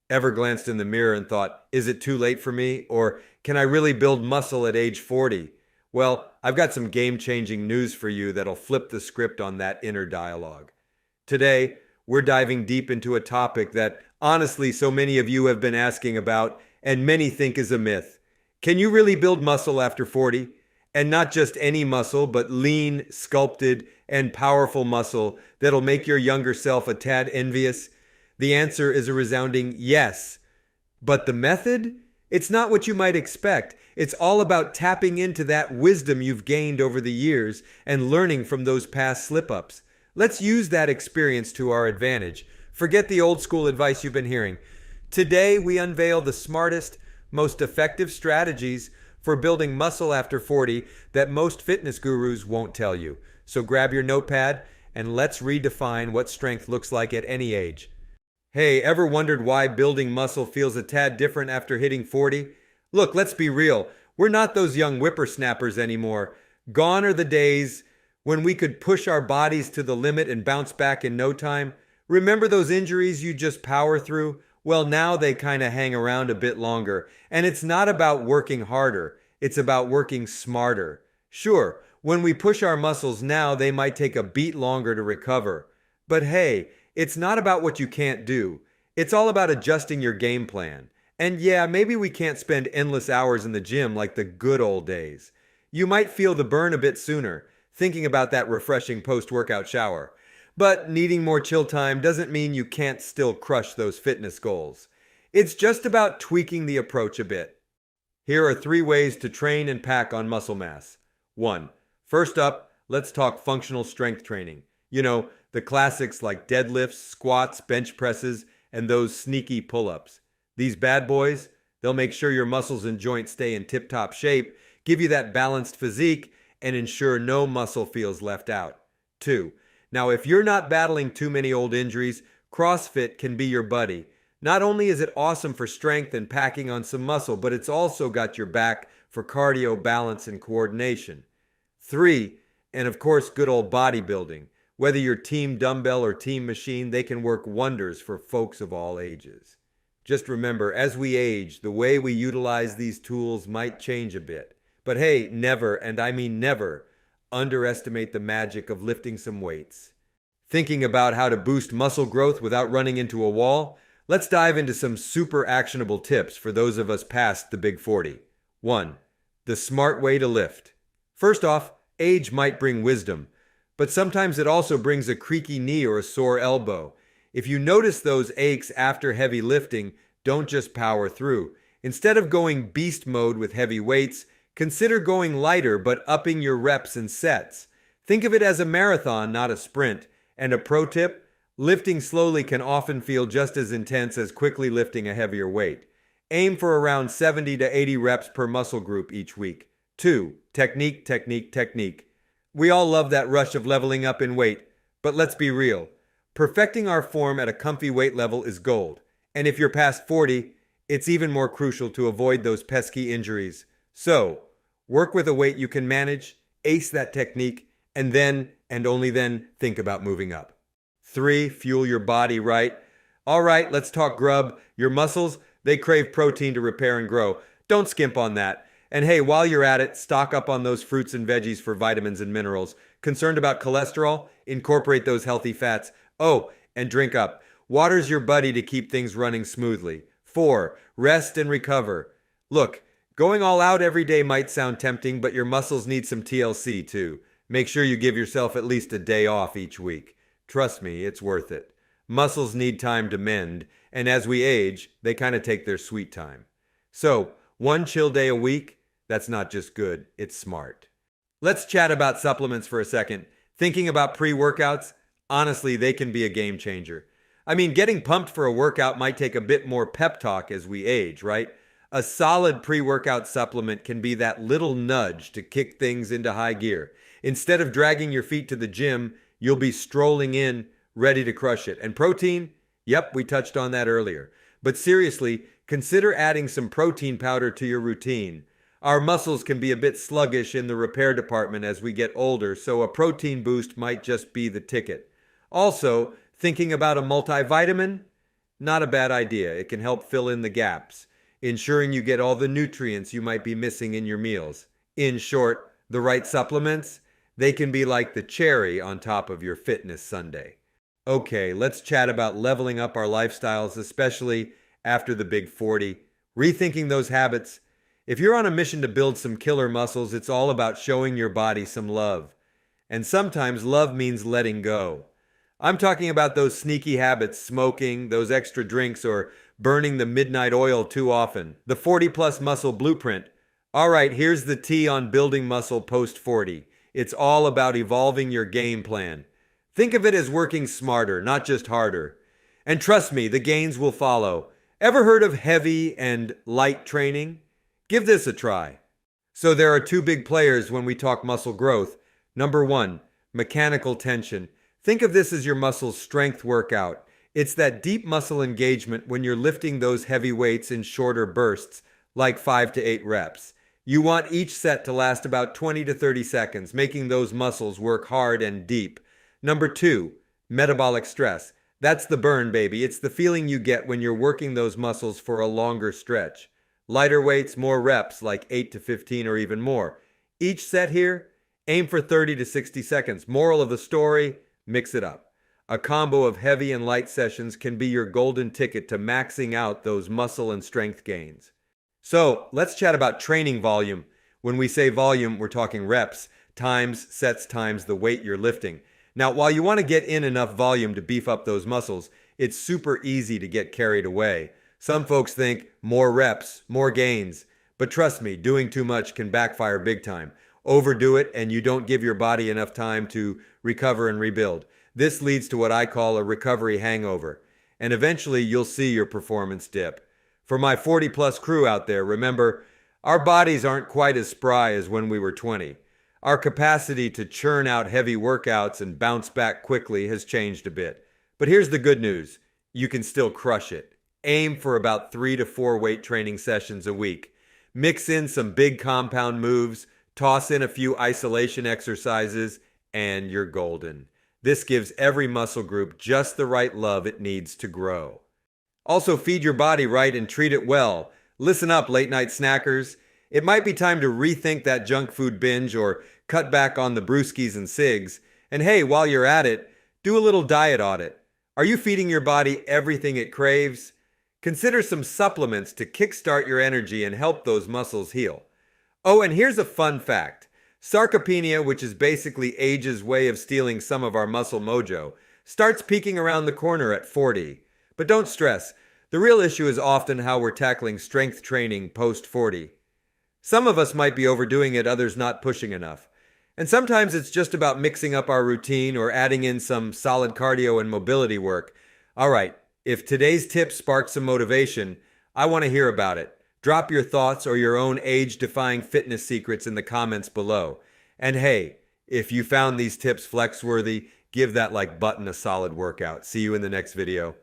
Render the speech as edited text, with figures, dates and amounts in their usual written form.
Ever glanced in the mirror and thought, is it too late for me? Or can I really build muscle at age 40? Well, I've got some game changing news for you that'll flip the script on that inner dialogue. Today, we're diving deep into a topic that, honestly, so many of you have been asking about and many think is a myth. Can you really build muscle after 40? And not just any muscle, but lean, sculpted, and powerful muscle that'll make your younger self a tad envious? The answer is a resounding yes. But the method? It's not what you might expect. It's all about tapping into that wisdom you've gained over the years and learning from those past slip ups. Let's use that experience to our advantage. Forget the old school advice you've been hearing. Today, we unveil the smartest, most effective strategies for building muscle after 40 that most fitness gurus won't tell you. So grab your notepad and let's redefine what strength looks like at any age. Hey, ever wondered why building muscle feels a tad different after hitting 40? Look, let's be real. We're not those young whippersnappers anymore. Gone are the days when we could push our bodies to the limit and bounce back in no time. Remember those injuries you just power through? Well, now they kind of hang around a bit longer. And it's not about working harder, it's about working smarter. Sure, when we push our muscles now, they might take a beat longer to recover. But hey, it's not about what you can't do. It's all about adjusting your game plan. And yeah, maybe we can't spend endless hours in the gym like the good old days. You might feel the burn a bit sooner, thinking about that refreshing post-workout shower. But needing more chill time doesn't mean you can't still crush those fitness goals. It's just about tweaking the approach a bit. Here are 3 ways to train and pack on muscle mass. 1. First up, let's talk functional strength training. You know, the classics like deadlifts, squats, bench presses, and those sneaky pull-ups. These bad boys, they'll make sure your muscles and joints stay in tip-top shape, give you that balanced physique, and ensure no muscle feels left out. 2. Now, if you're not battling too many old injuries, CrossFit can be your buddy. Not only is it awesome for strength and packing on some muscle, but it's also got your back for cardio, balance, and coordination. 3, and of course, good old bodybuilding. Whether you're team dumbbell or team machine, they can work wonders for folks of all ages. Just remember, as we age, the way we utilize these tools might change a bit. But hey, never, and I mean never, underestimate the magic of lifting some weights. Thinking about how to boost muscle growth without running into a wall? Let's dive into some super actionable tips for those of us past the big 40. 1. The smart way to lift. First off, age might bring wisdom, but sometimes it also brings a creaky knee or a sore elbow. If you notice those aches after heavy lifting, don't just power through. Instead of going beast mode with heavy weights, consider going lighter but upping your reps and sets. Think of it as a marathon, not a sprint. And a pro tip, lifting slowly can often feel just as intense as quickly lifting a heavier weight. Aim for around 70 to 80 reps per muscle group each week. 2. Technique, technique, technique. We all love that rush of leveling up in weight, but let's be real. Perfecting our form at a comfy weight level is gold. And if you're past 40, it's even more crucial to avoid those pesky injuries. So, work with a weight you can manage, ace that technique, and then, and only then, think about moving up. 3. Fuel your body right. All right, let's talk grub. Your muscles, they crave protein to repair and grow. Don't skimp on that. And hey, while you're at it, stock up on those fruits and veggies for vitamins and minerals. Concerned about cholesterol? Incorporate those healthy fats. Oh, and drink up. Water's your buddy to keep things running smoothly. 4. Rest and recover. Look, going all out every day might sound tempting, but your muscles need some TLC too. Make sure you give yourself at least a day off each week. Trust me, it's worth it. Muscles need time to mend, and as we age, they kind of take their sweet time. So, 1 chill day a week, that's not just good, it's smart. Let's chat about supplements for a second. Thinking about pre-workouts? Honestly, they can be a game changer. I mean, getting pumped for a workout might take a bit more pep talk as we age, right? A solid pre-workout supplement can be that little nudge to kick things into high gear. Instead of dragging your feet to the gym, you'll be strolling in, ready to crush it. And protein? Yep, we touched on that earlier. But seriously, consider adding some protein powder to your routine. Our muscles can be a bit sluggish in the repair department as we get older, so a protein boost might just be the ticket. Also, thinking about a multivitamin? Not a bad idea. It can help fill in the gaps, ensuring you get all the nutrients you might be missing in your meals. In short, the right supplements, they can be like the cherry on top of your fitness sundae. Okay, let's chat about leveling up our lifestyles, especially after the big 40. Rethinking those habits. If you're on a mission to build some killer muscles, it's all about showing your body some love. And sometimes love means letting go. I'm talking about those sneaky habits, smoking, those extra drinks, or burning the midnight oil too often. The 40 plus muscle blueprint. All right, here's the T on building muscle post 40. It's all about evolving your game plan. Think of it as working smarter, not just harder. And trust me, the gains will follow. Ever heard of heavy and light training? Give this a try. So there are two big players when we talk muscle growth. Number one, mechanical tension. Think of this as your muscle's strength workout. It's that deep muscle engagement when you're lifting those heavy weights in shorter bursts, like 5 to 8 reps. You want each set to last about 20 to 30 seconds, making those muscles work hard and deep. Number two, metabolic stress. That's the burn, baby. It's the feeling you get when you're working those muscles for a longer stretch. Lighter weights, more reps, like 8 to 15 or even more. Each set here, aim for 30 to 60 seconds. Moral of the story, mix it up. A combo of heavy and light sessions can be your golden ticket to maxing out those muscle and strength gains. So let's chat about training volume. When we say volume, we're talking reps, times, sets times the weight you're lifting. Now, while you want to get in enough volume to beef up those muscles, it's super easy to get carried away. Some folks think more reps, more gains. But trust me, doing too much can backfire big time. Overdo it and you don't give your body enough time to recover and rebuild. This leads to what I call a recovery hangover. And eventually you'll see your performance dip. For my 40 plus crew out there, remember, our bodies aren't quite as spry as when we were 20. Our capacity to churn out heavy workouts and bounce back quickly has changed a bit. But here's the good news. You can still crush it. Aim for about 3 to 4 weight training sessions a week. Mix in some big compound moves, toss in a few isolation exercises, and you're golden. This gives every muscle group just the right love it needs to grow. Also, feed your body right and treat it well. Listen up, late night snackers. It might be time to rethink that junk food binge or cut back on the brewskis and cigs. And hey, while you're at it, do a little diet audit. Are you feeding your body everything it craves? Consider some supplements to kickstart your energy and help those muscles heal. Oh, and here's a fun fact. Sarcopenia, which is basically age's way of stealing some of our muscle mojo, starts peeking around the corner at 40. But don't stress. The real issue is often how we're tackling strength training post 40. Some of us might be overdoing it, others not pushing enough. And sometimes it's just about mixing up our routine or adding in some solid cardio and mobility work. All right, if today's tips spark some motivation, I want to hear about it. Drop your thoughts or your own age-defying fitness secrets in the comments below. And hey, if you found these tips flex-worthy, give that like button a solid workout. See you in the next video.